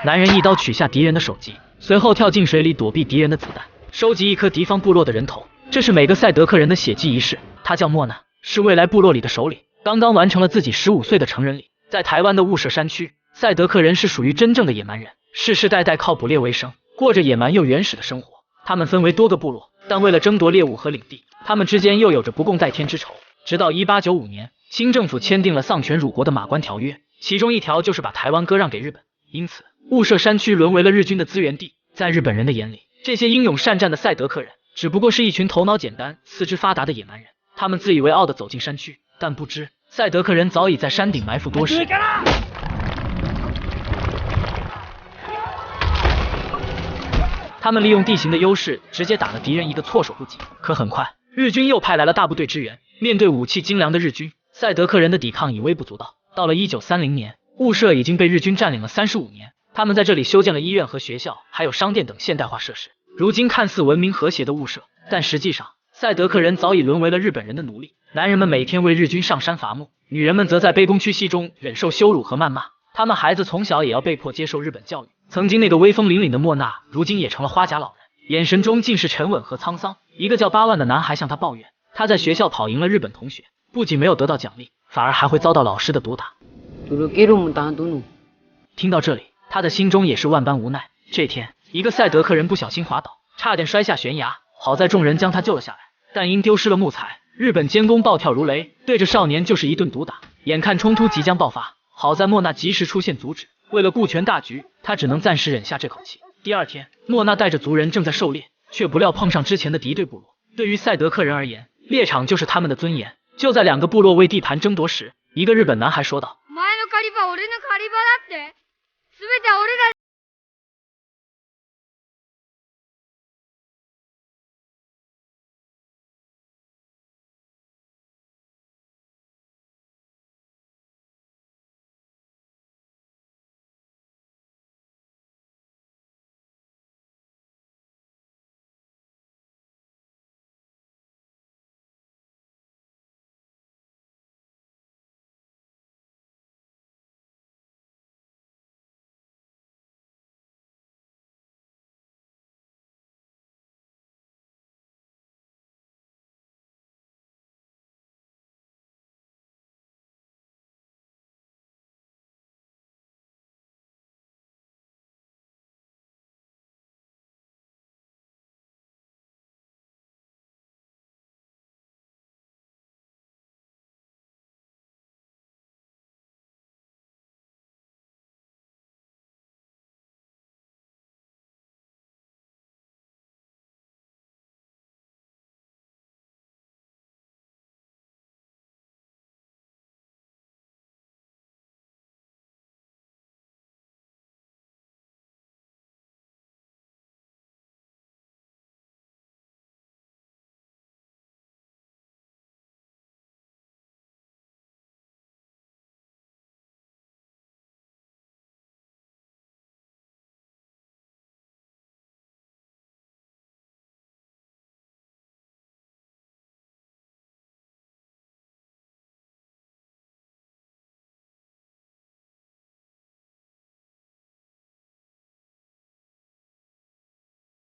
男人一刀取下敌人的首级，随后跳进水里躲避敌人的子弹，收集一颗敌方部落的人头。这是每个赛德克人的血祭仪式。他叫莫纳，是未来部落里的首领，刚刚完成了自己15岁的成人礼。在台湾的雾社山区，赛德克人是属于真正的野蛮人，世世代代靠捕猎为生，过着野蛮又原始的生活。他们分为多个部落，但为了争夺猎物和领地，他们之间又有着不共戴天之仇。直到1895年，清政府签订了丧权辱国的马关条约，其中一条就是把台湾割让给日本，因此雾社山区沦为了日军的资源地。在日本人的眼里，这些英勇善战的赛德克人只不过是一群头脑简单、四肢发达的野蛮人。他们自以为傲地走进山区，但不知赛德克人早已在山顶埋伏多时。他们利用地形的优势，直接打了敌人一个措手不及。可很快，日军又派来了大部队支援。面对武器精良的日军，赛德克人的抵抗已微不足道。到了1930年，雾社已经被日军占领了35年。他们在这里修建了医院和学校，还有商店等现代化设施。如今看似文明和谐的雾社，但实际上赛德克人早已沦为了日本人的奴隶。男人们每天为日军上山伐木，女人们则在卑躬屈膝中忍受羞辱和谩骂。他们孩子从小也要被迫接受日本教育。曾经那个威风凛凛的莫纳，如今也成了花甲老人，眼神中尽是沉稳和沧桑。一个叫8万的男孩向他抱怨，他在学校跑赢了日本同学，不仅没有得到奖励，反而还会遭到老师的毒打。听到这里，他的心中也是万般无奈。这天，一个赛德克人不小心滑倒，差点摔下悬崖，好在众人将他救了下来，但因丢失了木材，日本监工暴跳如雷，对着少年就是一顿毒打。眼看冲突即将爆发，好在莫纳及时出现阻止。为了顾全大局，他只能暂时忍下这口气。第二天，莫纳带着族人正在狩猎，却不料碰上之前的敌对部落。对于赛德克人而言，猎场就是他们的尊严。就在两个部落为地盘争夺时，一个日本男孩说道：